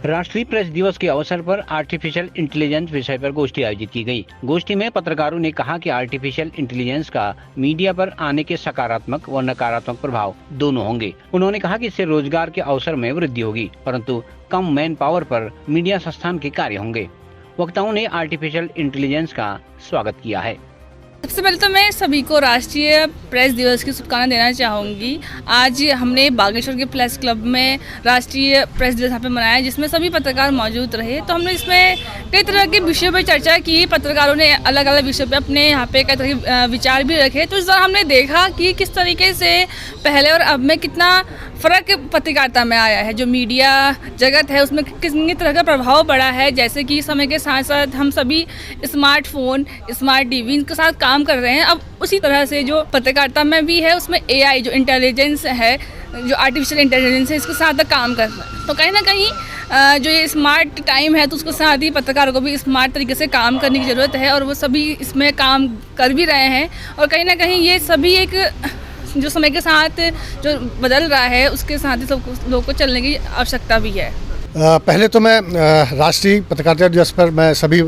राष्ट्रीय प्रेस दिवस के अवसर पर आर्टिफिशियल इंटेलिजेंस विषय पर गोष्ठी आयोजित की गई। गोष्ठी में पत्रकारों ने कहा कि आर्टिफिशियल इंटेलिजेंस का मीडिया पर आने के सकारात्मक व नकारात्मक प्रभाव दोनों होंगे। उन्होंने कहा कि इससे रोजगार के अवसर में वृद्धि होगी, परंतु कम मैन पावर पर मीडिया संस्थान के कार्य होंगे। वक्ताओं ने आर्टिफिशियल इंटेलिजेंस का स्वागत किया है। सबसे पहले तो मैं सभी को राष्ट्रीय प्रेस दिवस की शुभकामनाएं देना चाहूँगी। आज हमने बागेश्वर के प्रेस क्लब में राष्ट्रीय प्रेस दिवस यहाँ पे मनाया, जिसमें सभी पत्रकार मौजूद रहे। तो हमने इसमें कई तरह के विषयों पर चर्चा की। पत्रकारों ने अलग अलग विषयों पे अपने यहाँ पे कई तरह के विचार भी रखे। तो इस दौरान हमने देखा कि किस तरीके से पहले और अब में कितना फ़र्क पत्रकारिता में आया है। जो मीडिया जगत है उसमें कितनी तरह का प्रभाव पड़ा है। जैसे कि समय के साथ साथ हम सभी स्मार्टफोन, स्मार्ट टीवी इनके साथ काम कर रहे हैं। अब उसी तरह से जो पत्रकारिता में भी है उसमें AI जो इंटेलिजेंस है, जो आर्टिफिशियल इंटेलिजेंस है, इसके साथ काम कर रहा है। तो कहीं ना कहीं जो ये स्मार्ट टाइम है तो उसके साथ ही पत्रकारों को भी स्मार्ट तरीके से काम करने की ज़रूरत है, और वो सभी इसमें काम कर भी रहे हैं। और कहीं ना कहीं ये सभी एक जो समय के साथ जो बदल रहा है उसके साथ ही सब लोगों को चलने की आवश्यकता भी है। पहले तो मैं राष्ट्रीय पत्रकारिता दिवस पर मैं सभी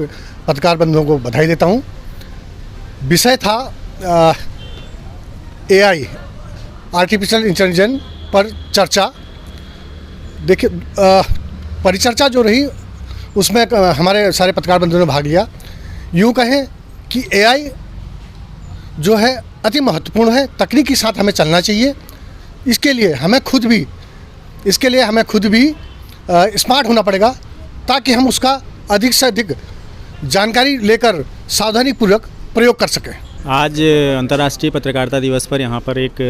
पत्रकार बंधुओं को बधाई देता हूँ। विषय था AI आर्टिफिशियल इंटेलिजेंस पर चर्चा। देखिए, परिचर्चा जो रही उसमें हमारे सारे पत्रकार बंधुओं ने भाग लिया। यूँ कहें कि AI जो है अति महत्वपूर्ण है। तकनीक के साथ हमें चलना चाहिए। इसके लिए हमें खुद भी स्मार्ट होना पड़ेगा, ताकि हम उसका अधिक से अधिक जानकारी लेकर सावधानीपूर्वक प्रयोग कर सकें। आज अंतर्राष्ट्रीय पत्रकारिता दिवस पर यहाँ पर एक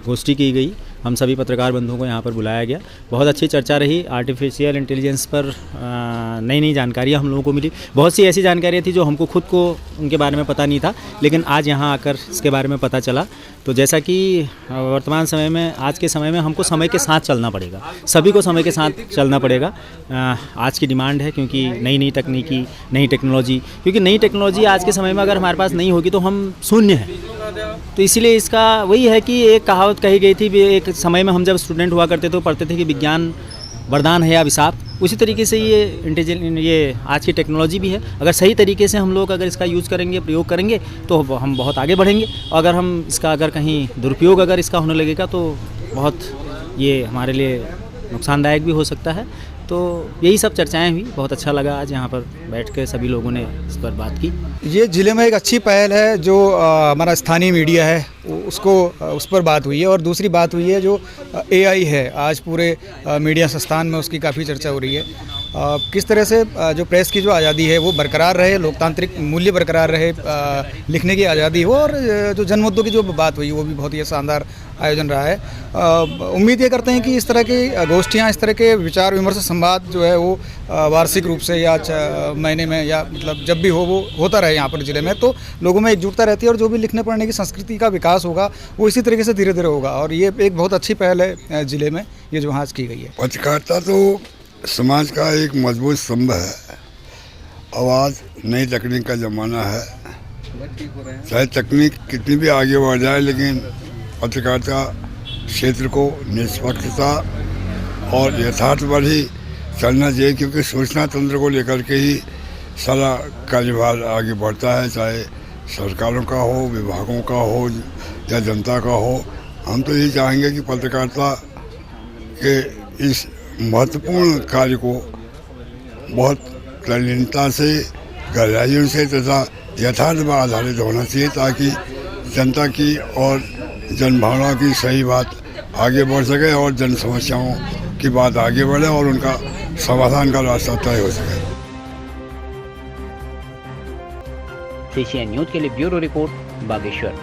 गोष्ठी की गई। हम सभी पत्रकार बंधुओं को यहाँ पर बुलाया गया। बहुत अच्छी चर्चा रही। आर्टिफिशियल इंटेलिजेंस पर नई नई जानकारियाँ हम लोगों को मिली। बहुत सी ऐसी जानकारियाँ थी जो हमको खुद को उनके बारे में पता नहीं था, लेकिन आज यहाँ आकर इसके बारे में पता चला। तो जैसा कि वर्तमान समय में, आज के समय में हमको समय के साथ चलना पड़ेगा, सभी को समय के साथ चलना पड़ेगा। आज की डिमांड है, क्योंकि नई तकनीकी, नई टेक्नोलॉजी, क्योंकि नई टेक्नोलॉजी आज के समय में अगर हमारे पास नहीं होगी तो हम शून्य हैं। तो इसीलिए इसका वही है कि एक कहावत कही गई थी, एक समय में हम जब स्टूडेंट हुआ करते तो पढ़ते थे कि विज्ञान वरदान है या अभिशाप। उसी तरीके से ये आज की टेक्नोलॉजी भी है। अगर सही तरीके से हम लोग अगर इसका यूज़ करेंगे, प्रयोग करेंगे, तो हम बहुत आगे बढ़ेंगे। अगर हम इसका अगर कहीं दुरुपयोग अगर इसका होने लगेगा तो बहुत ये हमारे लिए नुकसानदायक भी हो सकता है। तो यही सब चर्चाएं हुई। बहुत अच्छा लगा आज यहाँ पर बैठ के सभी लोगों ने इस पर बात की। ये ज़िले में एक अच्छी पहल है जो हमारा स्थानीय मीडिया है उसको उस पर बात हुई है। और दूसरी बात हुई है जो AI है, आज पूरे मीडिया संस्थान में उसकी काफ़ी चर्चा हो रही है। किस तरह से जो प्रेस की जो आज़ादी है वो बरकरार रहे, लोकतांत्रिक मूल्य बरकरार रहे, लिखने की आज़ादी हो, और जो जन मुद्दों की जो बात हुई वो भी बहुत ही शानदार आयोजन रहा है। उम्मीद ये करते हैं कि इस तरह की गोष्ठियाँ, इस तरह के विचार विमर्श संवाद जो है वो वार्षिक रूप से या महीने में या मतलब जब भी हो वो होता रहे यहाँ पर ज़िले में। तो लोगों में एकजुटता रहती है, और जो भी लिखने पढ़ने की संस्कृति का विकास होगा वो इसी तरीके से धीरे धीरे होगा। और ये एक बहुत अच्छी पहल है ज़िले में, ये जो आज की गई है। पत्रकारिता तो समाज का एक मजबूत स्तंभ है। और आज नई तकनीक का ज़माना है। चाहे तकनीक कितनी भी आगे बढ़ जाए, लेकिन पत्रकारिता क्षेत्र को निष्पक्षता और यथार्थ पर ही चलना चाहिए, क्योंकि सूचना तंत्र को लेकर के ही सारा कार्यभार आगे बढ़ता है, चाहे सरकारों का हो, विभागों का हो या जनता का हो। हम तो यही चाहेंगे कि पत्रकारिता के इस महत्वपूर्ण कार्य को बहुत तल्लीनता से, गहराइयों से तथा यथार्थ पर आधारित होना चाहिए, ताकि जनता की और जनभावना की सही बात आगे बढ़ सके और जन समस्याओं की बात आगे बढ़े और उनका समाधान का रास्ता तय हो सके। CCN न्यूज़ के लिए ब्यूरो रिपोर्ट, बागेश्वर।